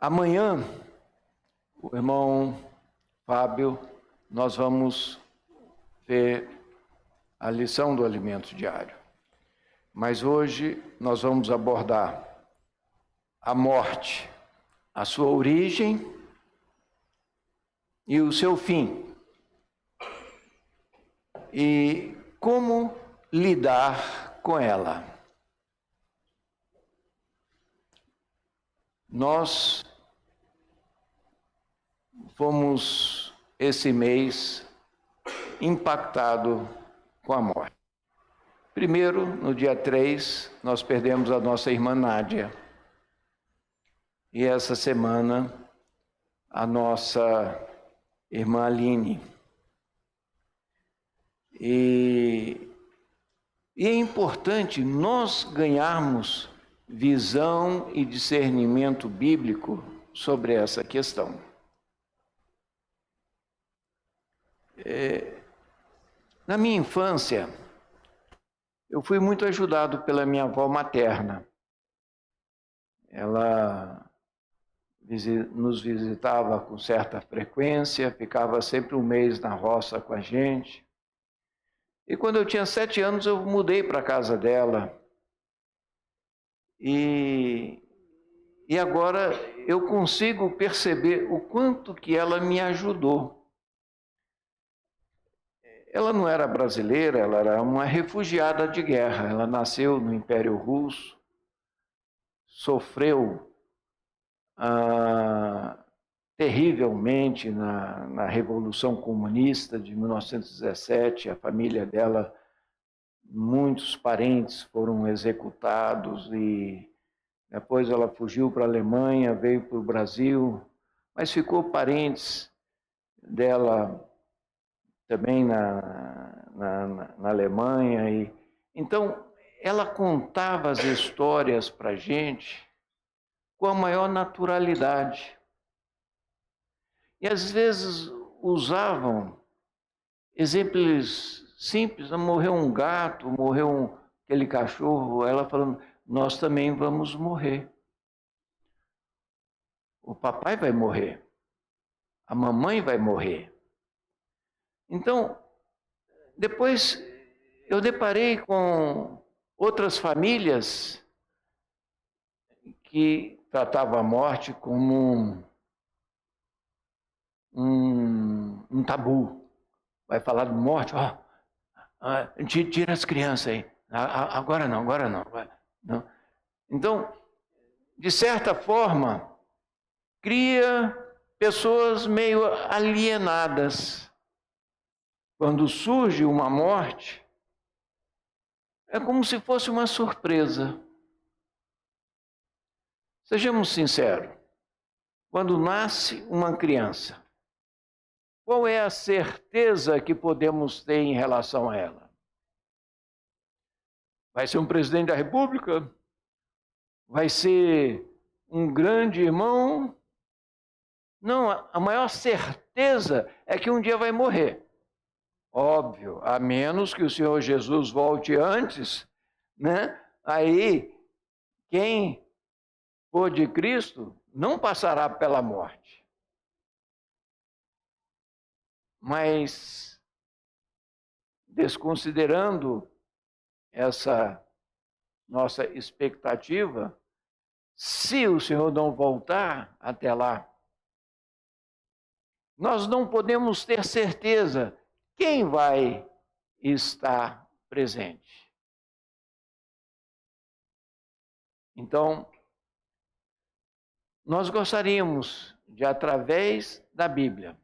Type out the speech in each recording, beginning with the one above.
Amanhã, o irmão Fábio, nós vamos ver a lição do alimento diário. Mas hoje nós vamos abordar a morte, a sua origem e o seu fim. E como lidar com ela. Nós fomos, esse mês, impactados com a morte. Primeiro, no dia 3, nós perdemos a nossa irmã Nádia. E essa semana, a nossa irmã Aline. E é importante nós ganharmos visão e discernimento bíblico sobre essa questão. Na minha infância, eu fui muito ajudado pela minha avó materna. Ela nos visitava com certa frequência, ficava sempre um mês na roça com a gente. E quando eu tinha 7 anos, eu mudei para a casa dela. E agora eu consigo perceber o quanto que ela me ajudou. Ela não era brasileira, ela era uma refugiada de guerra. Ela nasceu no Império Russo, sofreu terrivelmente na Revolução Comunista de 1917. A família dela, muitos parentes foram executados e depois ela fugiu para a Alemanha, veio para o Brasil, mas ficou parentes dela também na Alemanha. Então, ela contava as histórias para a gente com a maior naturalidade. E às vezes usavam exemplos simples, morreu um gato, morreu aquele cachorro, ela falando, nós também vamos morrer. O papai vai morrer, a mamãe vai morrer. Então, depois eu deparei com outras famílias que tratavam a morte como um tabu. Vai falar de morte, tira as crianças aí. Agora não. Então, de certa forma, cria pessoas meio alienadas. Quando surge uma morte, é como se fosse uma surpresa. Sejamos sinceros, quando nasce uma criança, qual é a certeza que podemos ter em relação a ela? Vai ser um presidente da República? Vai ser um grande irmão? Não, a maior certeza é que um dia vai morrer. Óbvio, a menos que o Senhor Jesus volte antes, né? Aí, quem for de Cristo não passará pela morte. Mas, desconsiderando essa nossa expectativa, se o Senhor não voltar até lá, nós não podemos ter certeza quem vai estar presente. Então, nós gostaríamos de, através da Bíblia,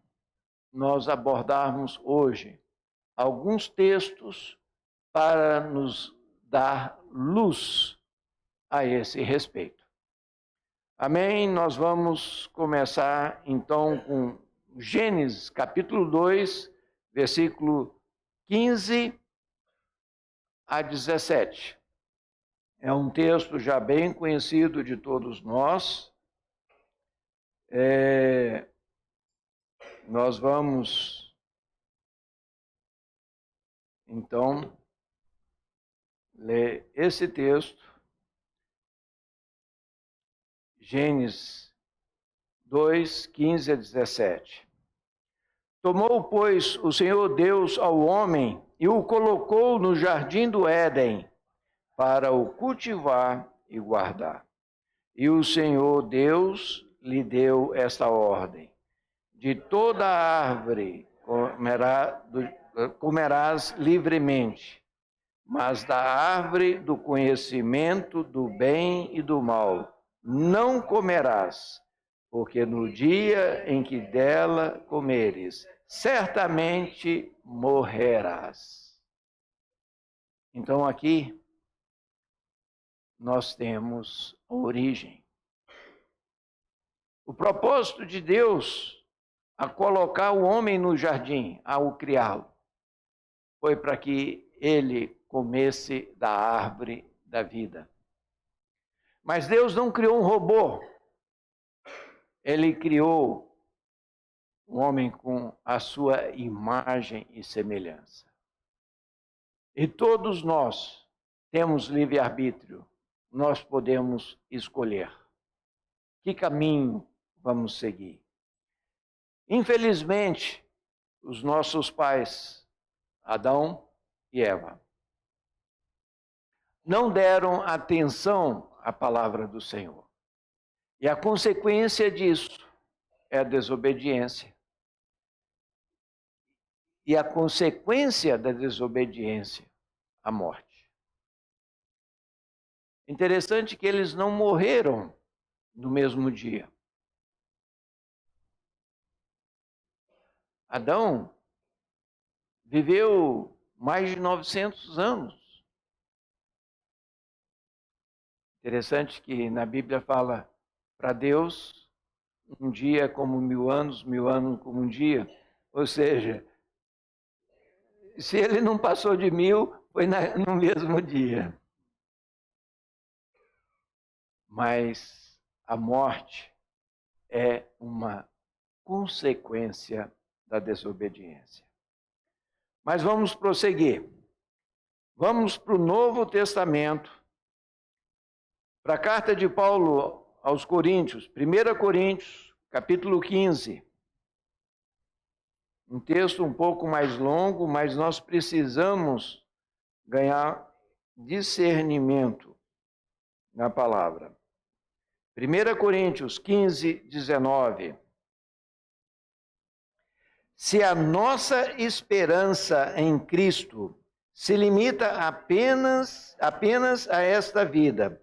nós abordarmos hoje alguns textos para nos dar luz a esse respeito. Amém? Nós vamos começar então com Gênesis capítulo 2, versículo 15 a 17. É um texto já bem conhecido de todos nós. Nós vamos, então, ler esse texto, Gênesis 2, 15 a 17. Tomou, pois, o Senhor Deus ao homem e o colocou no jardim do Éden para o cultivar e guardar. E o Senhor Deus lhe deu esta ordem: de toda árvore comerás livremente, mas da árvore do conhecimento do bem e do mal não comerás, porque no dia em que dela comeres, certamente morrerás. Então aqui nós temos a origem. O propósito de Deus a colocar o homem no jardim, ao criá-lo, foi para que ele comesse da árvore da vida. Mas Deus não criou um robô. Ele criou um homem com a sua imagem e semelhança. E todos nós temos livre-arbítrio. Nós podemos escolher que caminho vamos seguir. Infelizmente, os nossos pais, Adão e Eva, não deram atenção à palavra do Senhor. E a consequência disso é a desobediência. E a consequência da desobediência, a morte. Interessante que eles não morreram no mesmo dia. Adão viveu mais de 900 anos. Interessante que na Bíblia fala, para Deus, um dia é como 1000 anos como um dia. Ou seja, se ele não passou de 1000, foi no mesmo dia. Mas a morte é uma consequência da desobediência. Mas vamos prosseguir. Vamos para o Novo Testamento, para a carta de Paulo aos Coríntios, 1 Coríntios, capítulo 15. Um texto um pouco mais longo, mas nós precisamos ganhar discernimento na palavra. 1 Coríntios 15, 19. Se a nossa esperança em Cristo se limita apenas a esta vida,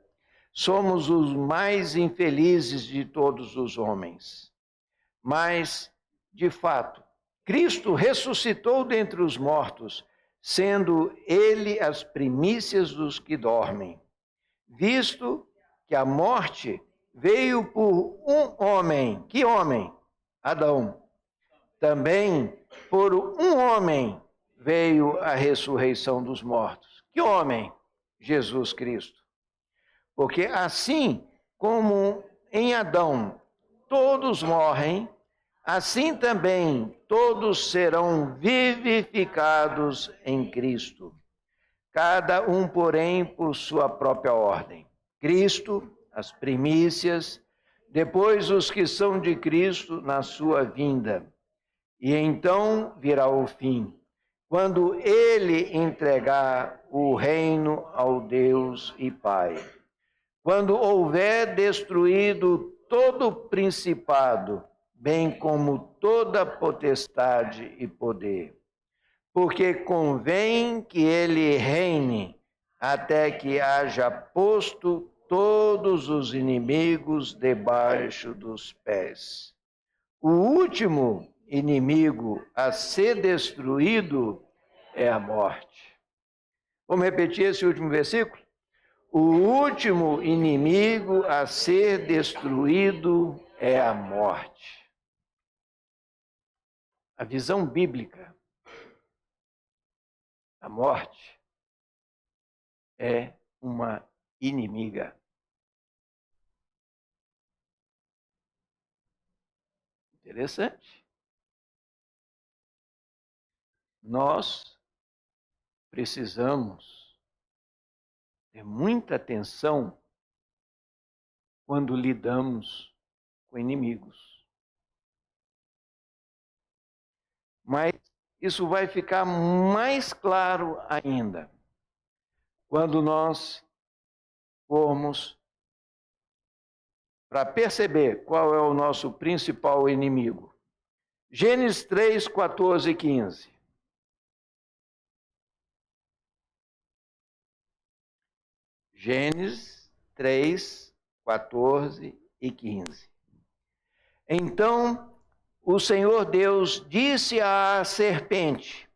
somos os mais infelizes de todos os homens. Mas, de fato, Cristo ressuscitou dentre os mortos, sendo ele as primícias dos que dormem. Visto que a morte veio por um homem. Que homem? Adão. Também por um homem veio a ressurreição dos mortos. Que homem? Jesus Cristo. Porque assim como em Adão todos morrem, assim também todos serão vivificados em Cristo. Cada um, porém, por sua própria ordem. Cristo, as primícias, depois os que são de Cristo na sua vinda. E então virá o fim, quando ele entregar o reino ao Deus e Pai. Quando houver destruído todo principado, bem como toda potestade e poder, porque convém que ele reine até que haja posto todos os inimigos debaixo dos pés. O último inimigo a ser destruído é a morte. Vamos repetir esse último versículo? O último inimigo a ser destruído é a morte. A visão bíblica, a morte é uma inimiga. Interessante. Nós precisamos ter muita atenção quando lidamos com inimigos. Mas isso vai ficar mais claro ainda quando nós formos para perceber qual é o nosso principal inimigo. Gênesis 3, 14 e 15. Gênesis 3, 14 e 15. Então o Senhor Deus disse à serpente: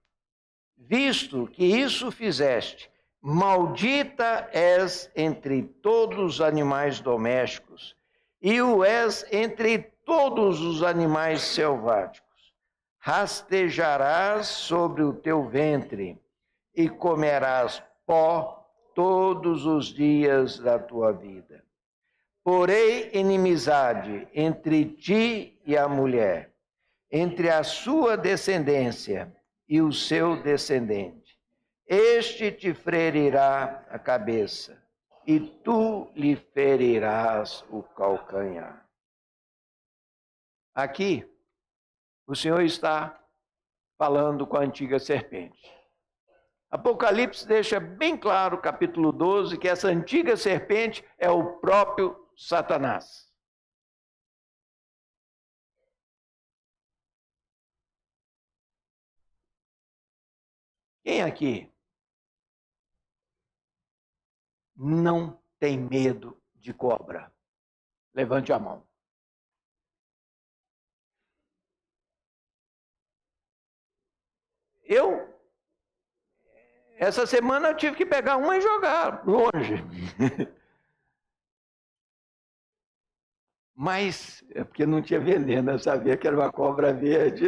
visto que isso fizeste, maldita és entre todos os animais domésticos, e o és entre todos os animais selváticos. Rastejarás sobre o teu ventre, e comerás pó todos os dias da tua vida. Porei inimizade entre ti e a mulher, entre a sua descendência e o seu descendente. Este te ferirá a cabeça, e tu lhe ferirás o calcanhar. Aqui, o Senhor está falando com a antiga serpente. Apocalipse deixa bem claro, capítulo 12, que essa antiga serpente é o próprio Satanás. Quem aqui não tem medo de cobra? Levante a mão. Essa semana eu tive que pegar uma e jogar longe. Mas, é porque não tinha veneno, eu sabia que era uma cobra verde.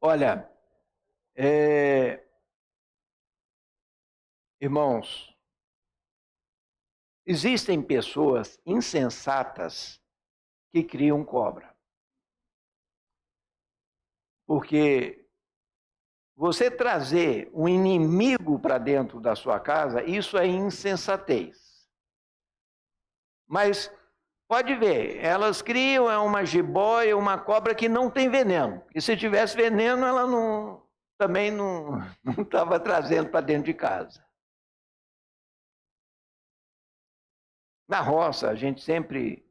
Olha, irmãos, existem pessoas insensatas que criam cobra. Porque você trazer um inimigo para dentro da sua casa, isso é insensatez. Mas pode ver, elas criam uma jiboia, uma cobra que não tem veneno. E se tivesse veneno, ela também não estava trazendo para dentro de casa. Na roça, a gente sempre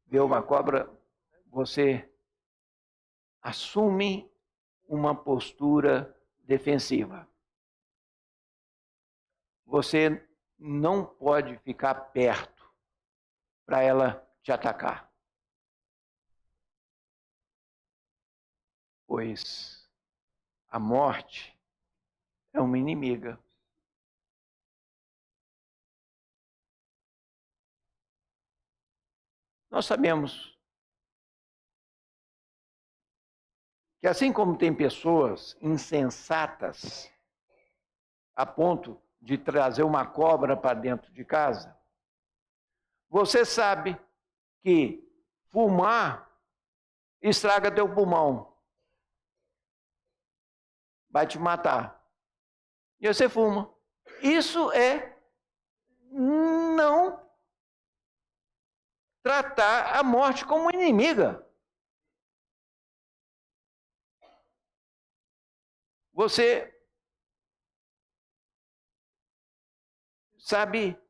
vê uma cobra, você assume uma postura defensiva. Você não pode ficar perto para ela te atacar. Pois a morte é uma inimiga. Nós sabemos que assim como tem pessoas insensatas a ponto de trazer uma cobra para dentro de casa, você sabe que fumar estraga teu pulmão. Vai te matar. E você fuma. Isso é não tratar a morte como inimiga. Você sabe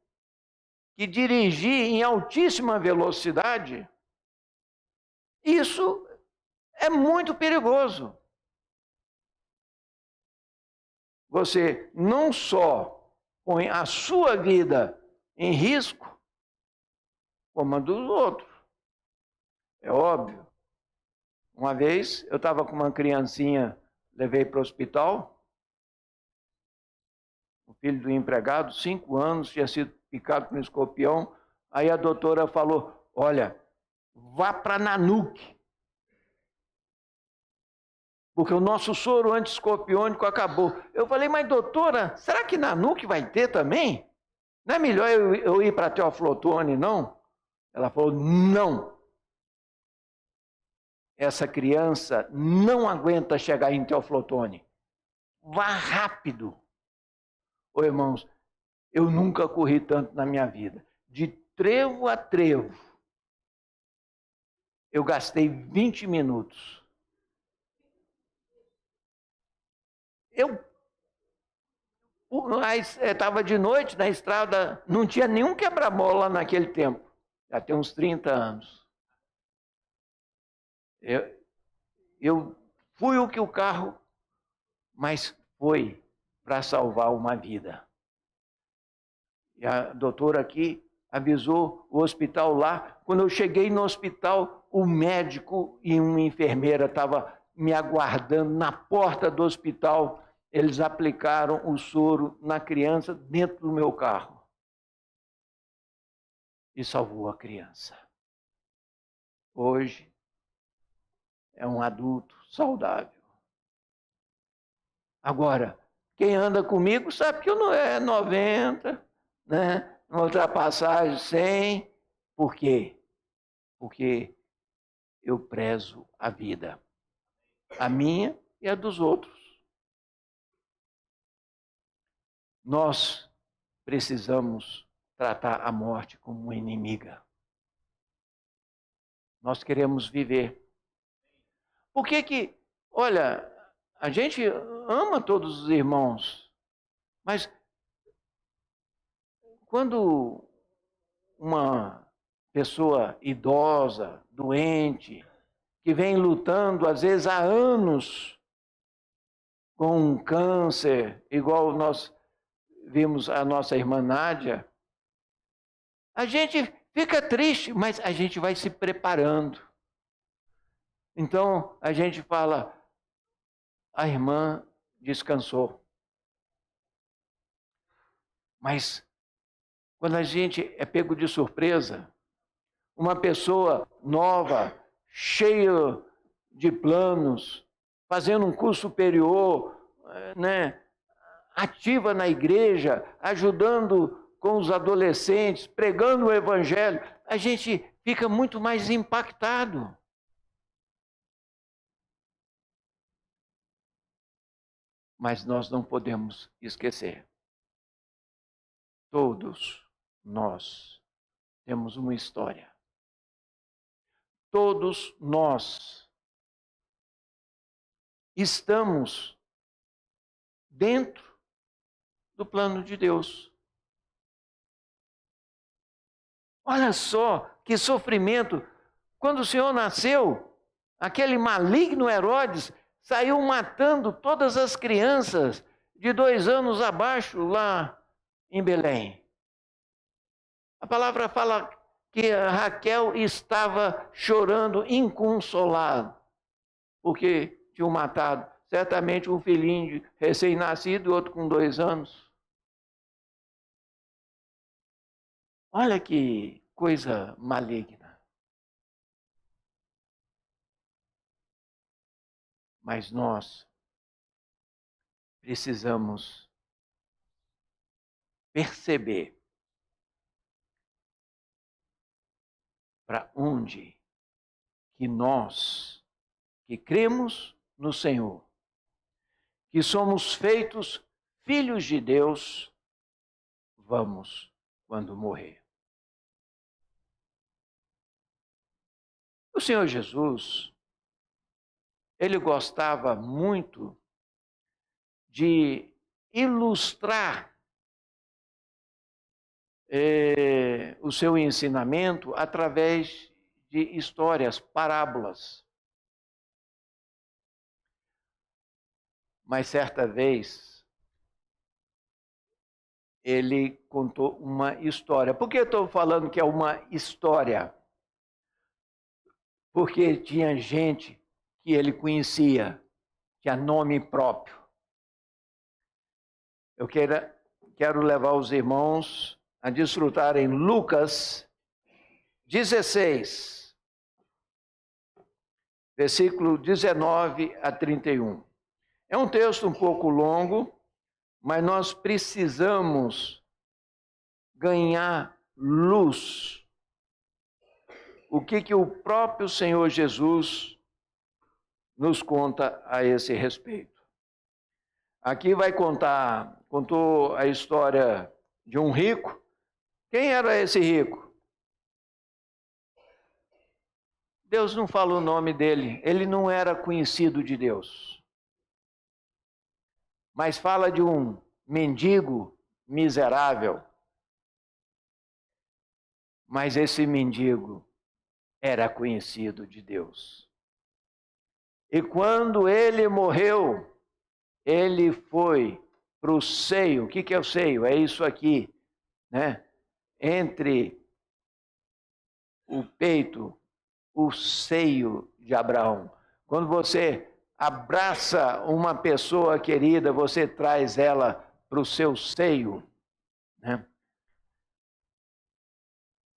que dirigir em altíssima velocidade, isso é muito perigoso. Você não só põe a sua vida em risco, como a dos outros. É óbvio. Uma vez eu estava com uma criancinha, levei para o hospital, o filho do empregado, 5 anos, tinha sido picado por um escorpião. Aí a doutora falou: olha, vá para Nanuque, porque o nosso soro anti-escorpiônico acabou. Eu falei: mas doutora, será que Nanuque vai ter também? Não é melhor eu ir para Teoflotone, não? Ela falou: não. Essa criança não aguenta chegar em Teoflotone. Vá rápido. Ô, irmãos, Eu nunca corri tanto na minha vida. De trevo a trevo, eu gastei 20 minutos. Eu estava de noite na estrada, não tinha nenhum quebra-mola naquele tempo. Já tem uns 30 anos. Eu fui o que o carro, mas foi para salvar uma vida. E a doutora aqui avisou o hospital lá. Quando eu cheguei no hospital, o médico e uma enfermeira estavam me aguardando na porta do hospital. Eles aplicaram o soro na criança dentro do meu carro. E salvou a criança. Hoje é um adulto saudável. Agora, quem anda comigo sabe que eu não é 90, né? Uma ultrapassagem 100. Por quê? Porque eu prezo a vida, a minha e a dos outros. Nós precisamos tratar a morte como uma inimiga. Nós queremos viver. Por que, olha, a gente ama todos os irmãos, mas quando uma pessoa idosa, doente, que vem lutando às vezes há anos com um câncer, igual nós vimos a nossa irmã Nádia, a gente fica triste, mas a gente vai se preparando. Então a gente fala, a irmã descansou. Mas quando a gente é pego de surpresa, uma pessoa nova, cheia de planos, fazendo um curso superior, né, ativa na igreja, ajudando com os adolescentes, pregando o evangelho, a gente fica muito mais impactado. Mas nós não podemos esquecer. Todos nós temos uma história. Todos nós estamos dentro do plano de Deus. Olha só que sofrimento. Quando o Senhor nasceu, aquele maligno Herodes saiu matando todas as crianças de 2 anos abaixo lá em Belém. A palavra fala que Raquel estava chorando inconsolada, porque tinham matado certamente um filhinho recém-nascido e outro com 2 anos. Olha que coisa maligna. Mas nós precisamos perceber para onde que nós, que cremos no Senhor, que somos feitos filhos de Deus, vamos quando morrer. O Senhor Jesus, ele gostava muito de ilustrar o seu ensinamento através de histórias, parábolas. Mas certa vez, ele contou uma história. Por que eu estou falando que é uma história? Porque tinha gente que ele conhecia, tinha nome próprio. Eu quero levar os irmãos a desfrutarem Lucas 16, versículo 19 a 31. É um texto um pouco longo, mas nós precisamos ganhar luz. O que o próprio Senhor Jesus nos conta a esse respeito. Aqui contou a história de um rico. Quem era esse rico? Deus não fala o nome dele, ele não era conhecido de Deus. Mas fala de um mendigo miserável. Mas esse mendigo era conhecido de Deus. E quando ele morreu, ele foi para o seio. O que é o seio? É isso aqui, né? Entre o peito, o seio de Abraão. Quando você abraça uma pessoa querida, você traz ela para o seu seio, né?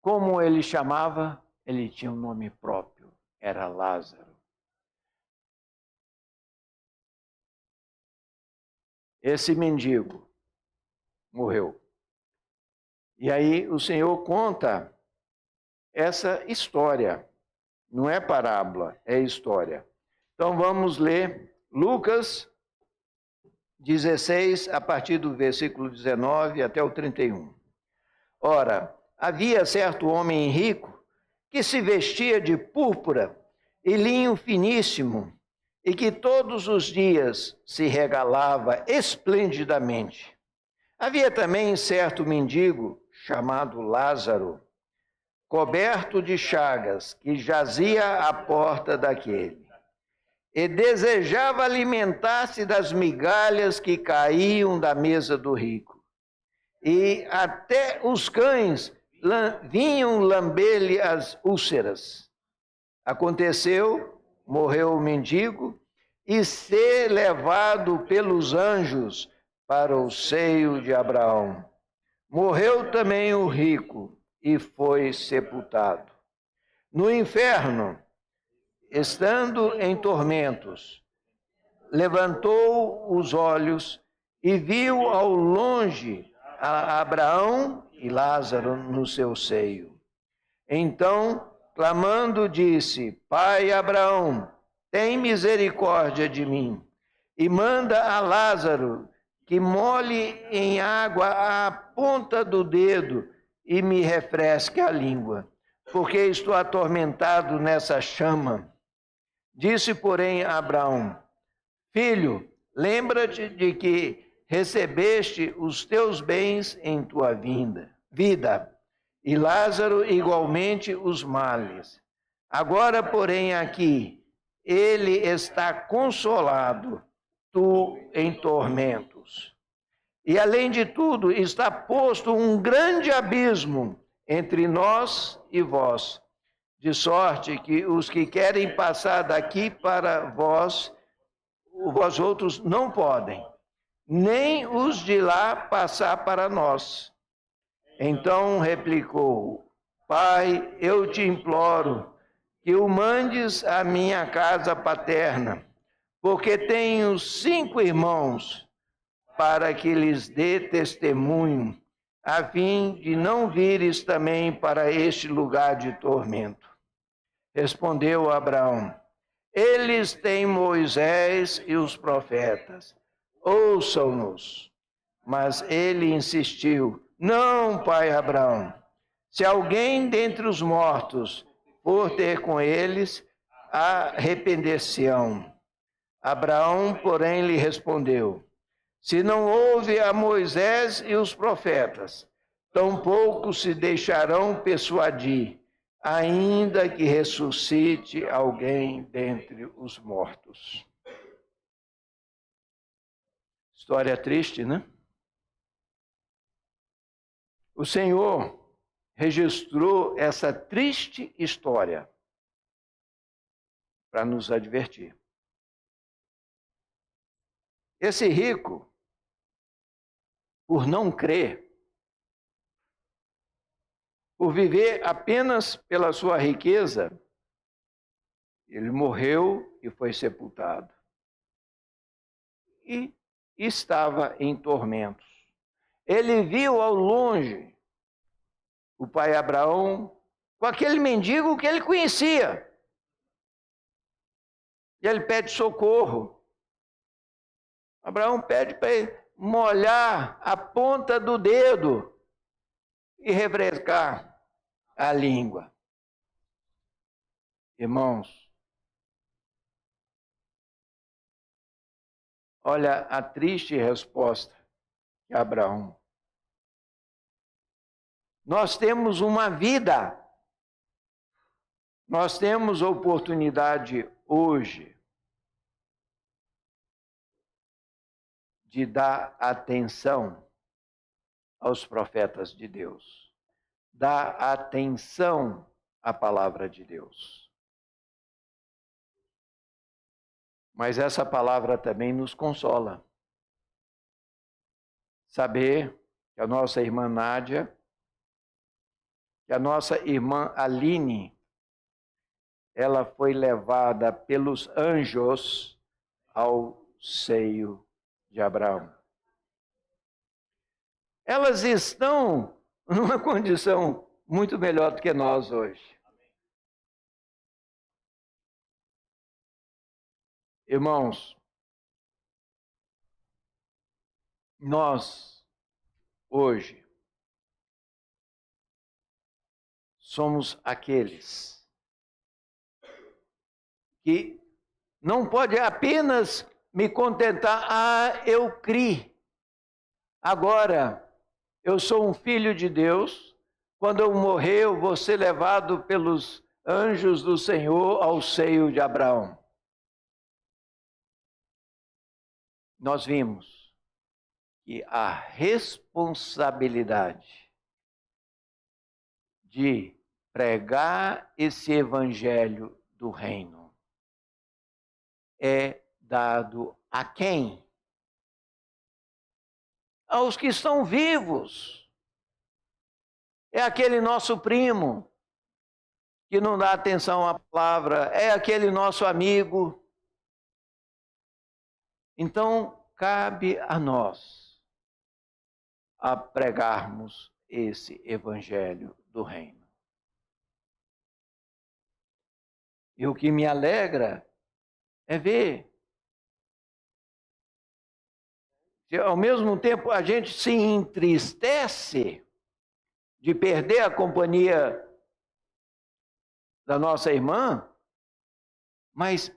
Como ele chamava? Ele tinha um nome próprio, era Lázaro. Esse mendigo morreu. E aí o Senhor conta essa história. Não é parábola, é história. Então vamos ler Lucas 16, a partir do versículo 19 até o 31. Ora, havia certo homem rico que se vestia de púrpura e linho finíssimo e que todos os dias se regalava esplendidamente. Havia também certo mendigo chamado Lázaro, coberto de chagas, que jazia à porta daquele, e desejava alimentar-se das migalhas que caíam da mesa do rico. E até os cães vinham lamber-lhe as úlceras. Aconteceu, morreu o mendigo, e ser levado pelos anjos para o seio de Abraão. Morreu também o rico e foi sepultado. No inferno, estando em tormentos, levantou os olhos e viu ao longe a Abraão e Lázaro no seu seio. Então, clamando, disse: Pai Abraão, tem misericórdia de mim, e manda a Lázaro que molhe em água a ponta do dedo e me refresque a língua, porque estou atormentado nessa chama. Disse, porém, Abraão: Filho, lembra-te de que recebeste os teus bens em tua vida, e Lázaro igualmente os males. Agora, porém, aqui ele está consolado, tu em tormentos. E, além de tudo, está posto um grande abismo entre nós e vós, de sorte que os que querem passar daqui para vós outros não podem, nem os de lá passar para nós. Então replicou: Pai, eu te imploro que o mandes à minha casa paterna, porque tenho 5 irmãos, para que lhes dê testemunho, a fim de não vires também para este lugar de tormento. Respondeu Abraão: Eles têm Moisés e os profetas, ouçam-nos. Mas ele insistiu: Não, pai Abraão, se alguém dentre os mortos for ter com eles, arrepender-se-ão. Abraão, porém, lhe respondeu: Se não houve a Moisés e os profetas, tampouco se deixarão persuadir, ainda que ressuscite alguém dentre os mortos. História triste, né? O Senhor registrou essa triste história para nos advertir. Esse rico, por não crer, por viver apenas pela sua riqueza, ele morreu e foi sepultado. E estava em tormentos. Ele viu ao longe o pai Abraão com aquele mendigo que ele conhecia. E ele pede socorro. Abraão pede para ele molhar a ponta do dedo e refrescar a língua. Irmãos, olha a triste resposta de Abraão. Nós temos uma vida, nós temos oportunidade hoje de dar atenção aos profetas de Deus, dar atenção à palavra de Deus. Mas essa palavra também nos consola. Saber que a nossa irmã Nádia, que a nossa irmã Aline, ela foi levada pelos anjos ao seio de Abraão. Elas estão numa condição muito melhor do que nós hoje. Irmãos, nós, hoje, somos aqueles que não pode apenas me contentar, eu criei. Agora, eu sou um filho de Deus, quando eu morrer, eu vou ser levado pelos anjos do Senhor ao seio de Abraão. Nós vimos que a responsabilidade de pregar esse evangelho do reino é dado a quem? Aos que estão vivos. É aquele nosso primo que não dá atenção à palavra, é aquele nosso amigo. Então, cabe a nós a pregarmos esse evangelho do reino. E o que me alegra é ver que, ao mesmo tempo, a gente se entristece de perder a companhia da nossa irmã, mas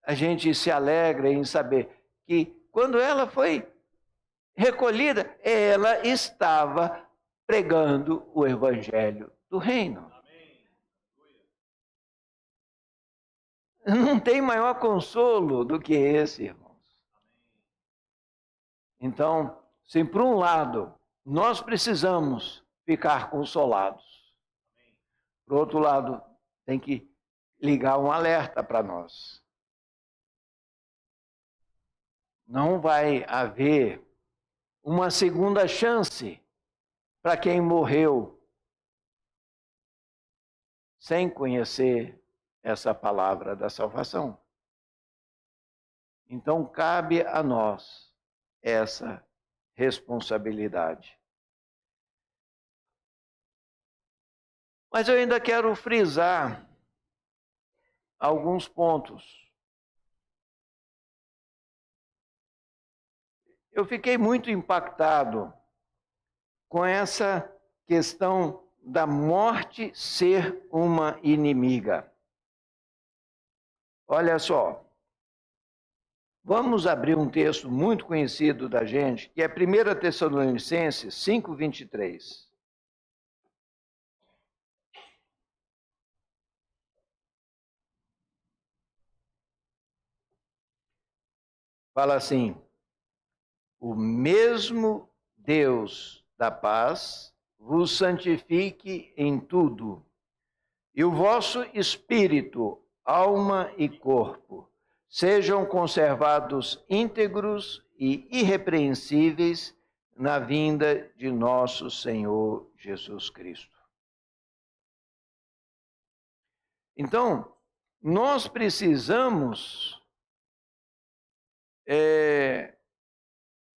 a gente se alegra em saber que, quando ela foi recolhida, ela estava pregando o evangelho do reino. Não tem maior consolo do que esse, irmãos. Então, se por um lado nós precisamos ficar consolados, por outro lado, tem que ligar um alerta para nós. Não vai haver uma segunda chance para quem morreu sem conhecer essa palavra da salvação. Então, cabe a nós essa responsabilidade. Mas eu ainda quero frisar alguns pontos. Eu fiquei muito impactado com essa questão da morte ser uma inimiga. Olha só, vamos abrir um texto muito conhecido da gente, que é 1 Tessalonicenses 5:23. Fala assim: o mesmo Deus da paz vos santifique em tudo, e o vosso espírito, alma e corpo sejam conservados íntegros e irrepreensíveis na vinda de nosso Senhor Jesus Cristo. Então, nós precisamos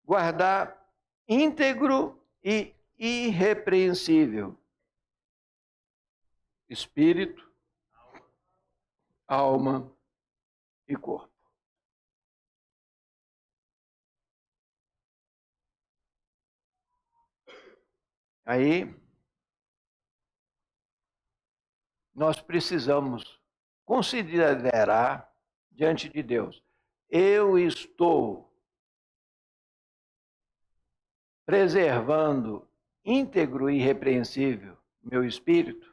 guardar íntegro e irrepreensível espírito, alma e corpo. Aí nós precisamos considerar diante de Deus: eu estou preservando íntegro e irrepreensível meu espírito,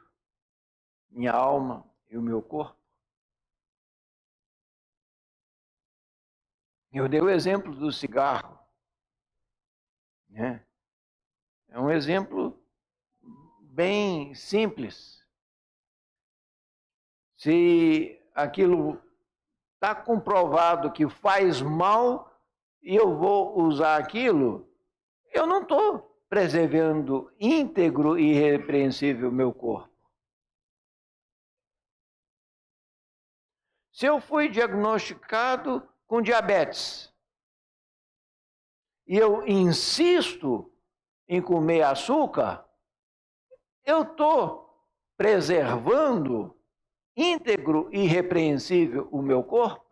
minha alma e o meu corpo? Eu dei o exemplo do cigarro, né? É um exemplo bem simples. Se aquilo está comprovado que faz mal e eu vou usar aquilo, eu não estou preservando íntegro e irrepreensível meu corpo. Se eu fui diagnosticado com diabetes e eu insisto em comer açúcar, eu estou preservando íntegro e irrepreensível o meu corpo?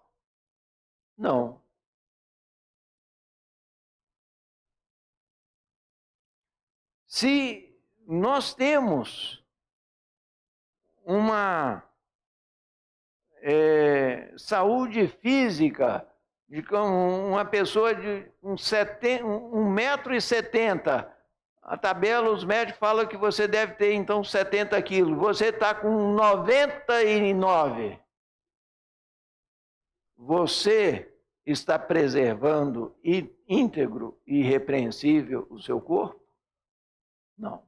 Não. Se nós temos uma saúde física, de uma pessoa de 1,70 m, a tabela, os médicos falam que você deve ter então 70 quilos, você está com 99. Você está preservando íntegro e irrepreensível o seu corpo? Não.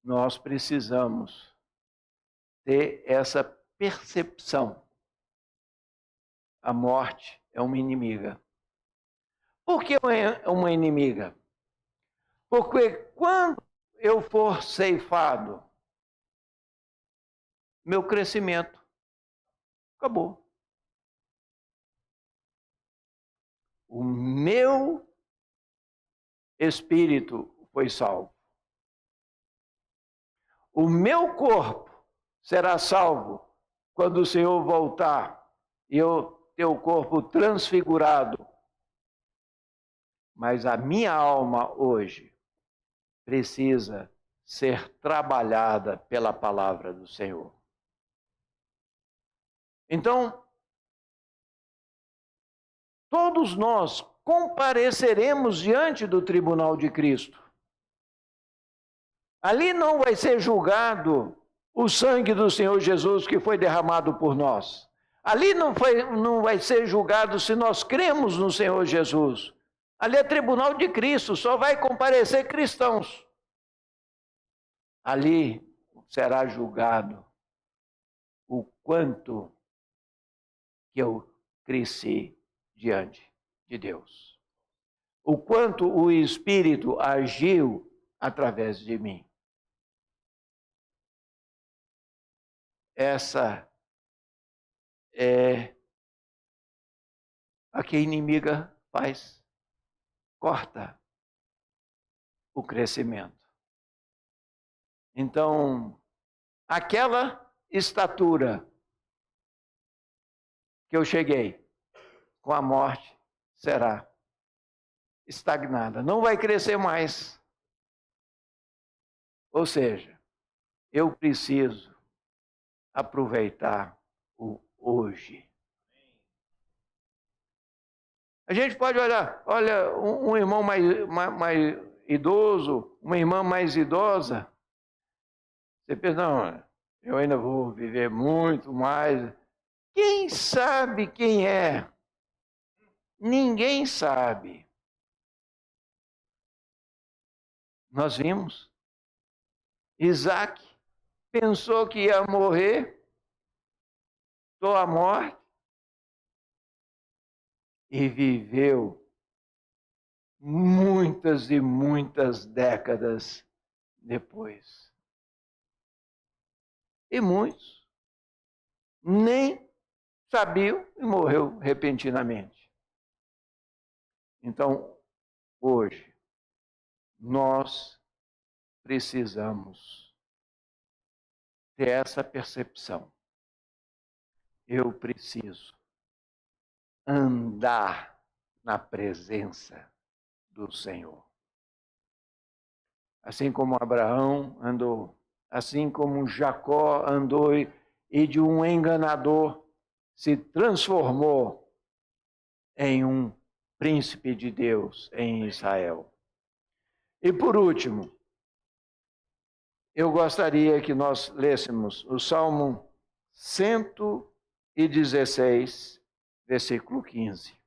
Nós precisamos ter essa percepção. A morte é uma inimiga. Por que é uma inimiga? Porque quando eu for ceifado, meu crescimento acabou. O meu espírito foi salvo. O meu corpo será salvo quando o Senhor voltar e eu ter o corpo transfigurado. Mas a minha alma hoje precisa ser trabalhada pela palavra do Senhor. Então, todos nós compareceremos diante do tribunal de Cristo. Ali não vai ser julgado o sangue do Senhor Jesus que foi derramado por nós. Ali não vai ser julgado se nós cremos no Senhor Jesus. Ali é tribunal de Cristo, só vai comparecer cristãos. Ali será julgado o quanto que eu cresci diante de Deus. O quanto o Espírito agiu através de mim. Essa é a que a inimiga faz. Corta o crescimento. Então, aquela estatura que eu cheguei, com a morte, será estagnada. Não vai crescer mais. Ou seja, eu preciso aproveitar o hoje. A gente pode olhar, olha, um irmão mais idoso, uma irmã mais idosa. Você pensa, não, eu ainda vou viver muito mais. Quem sabe quem é? Ninguém sabe. Nós vimos. Isaac pensou que ia morrer, estou à morte, e viveu muitas e muitas décadas depois. E muitos nem sabiam e morreu repentinamente. Então, hoje, nós precisamos ter essa percepção. Eu preciso andar na presença do Senhor. assim como Abraão andou, assim como Jacó andou e de um enganador se transformou em um príncipe de Deus em Israel. E por último, eu gostaria que nós lêssemos o Salmo 116, versículo 15.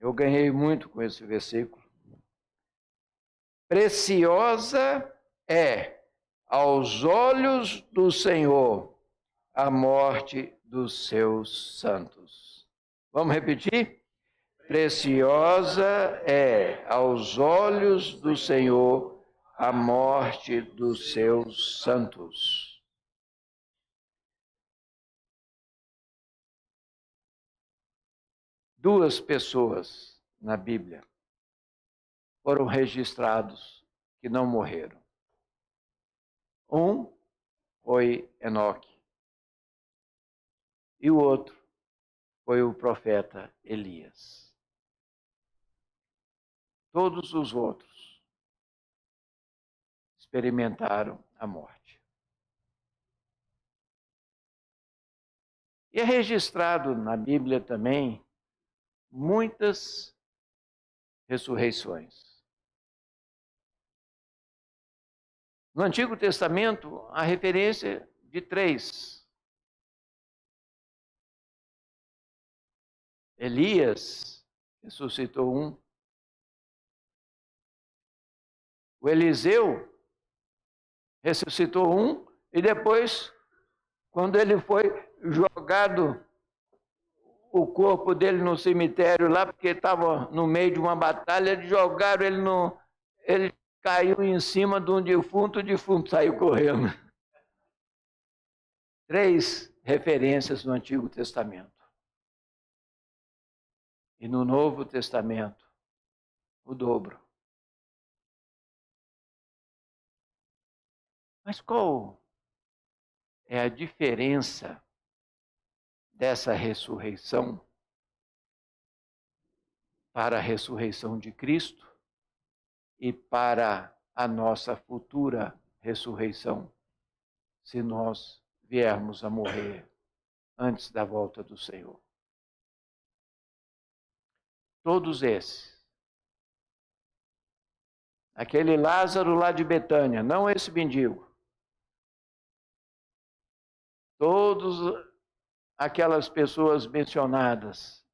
Eu ganhei muito com esse versículo. Preciosa é aos olhos do Senhor a morte dos seus santos. Vamos repetir? Preciosa é aos olhos do Senhor a morte dos seus santos. Duas pessoas na Bíblia foram registrados que não morreram. Um foi Enoque e o outro foi o profeta Elias. Todos os outros experimentaram a morte. E é registrado na Bíblia também muitas ressurreições. No Antigo Testamento, há referência de 3. Elias ressuscitou um. O Eliseu ressuscitou um. E depois, quando ele foi jogado o corpo dele no cemitério lá, porque estava no meio de uma batalha, jogaram ele no... Ele caiu em cima de um defunto, o defunto saiu correndo. 3 referências no Antigo Testamento. E no Novo Testamento, o dobro. Mas qual é a diferença dessa ressurreição para a ressurreição de Cristo e para a nossa futura ressurreição, se nós viermos a morrer antes da volta do Senhor? Todos esses. Aquele Lázaro lá de Betânia, não esse mendigo. Todas aquelas pessoas mencionadas,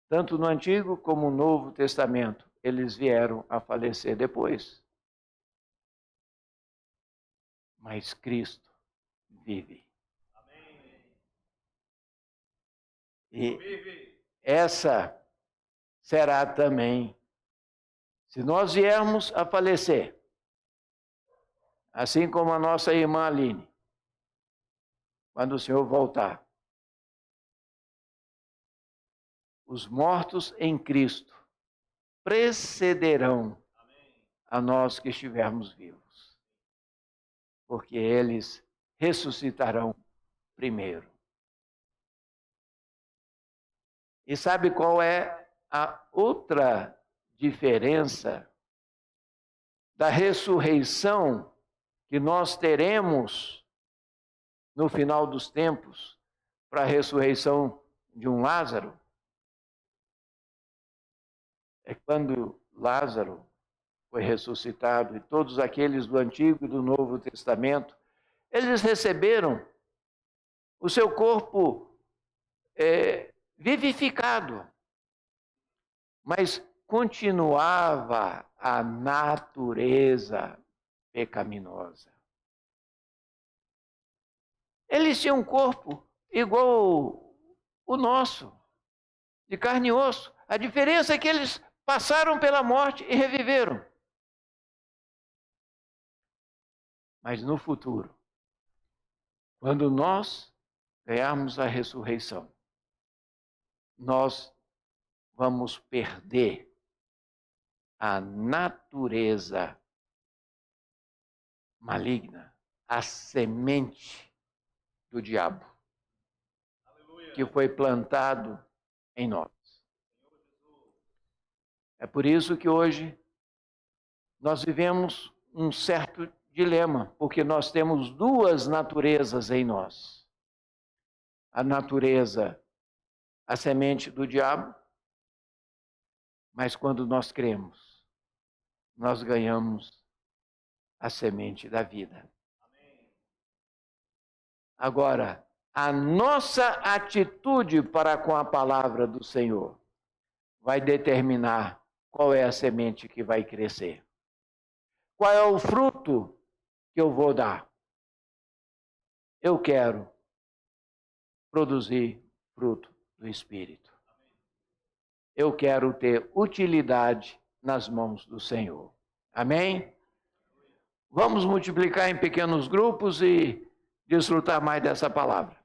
tanto no Antigo como no Novo Testamento, eles vieram a falecer depois. Mas Cristo vive. E essa será também, se nós viermos a falecer, assim como a nossa irmã Aline, quando o Senhor voltar, os mortos em Cristo precederão a nós que estivermos vivos, porque eles ressuscitarão primeiro. E sabe qual é a outra diferença da ressurreição que nós teremos no final dos tempos para a ressurreição de um Lázaro? É quando Lázaro foi ressuscitado e todos aqueles do Antigo e do Novo Testamento, eles receberam o seu corpo vivificado, mas continuava a natureza pecaminosa. Eles tinham um corpo igual o nosso, de carne e osso. A diferença é que eles passaram pela morte e reviveram. Mas no futuro, quando nós ganharmos a ressurreição, nós vamos perder a natureza maligna, a semente do diabo que foi plantado em nós. É por isso que hoje nós vivemos um certo dilema, porque nós temos duas naturezas em nós. A natureza, a semente do diabo, mas quando nós cremos, nós ganhamos a semente da vida. Agora, a nossa atitude para com a palavra do Senhor vai determinar qual é a semente que vai crescer. Qual é o fruto que eu vou dar? Eu quero produzir fruto do Espírito. Eu quero ter utilidade nas mãos do Senhor. Amém? Vamos multiplicar em pequenos grupos e desfrutar mais dessa palavra.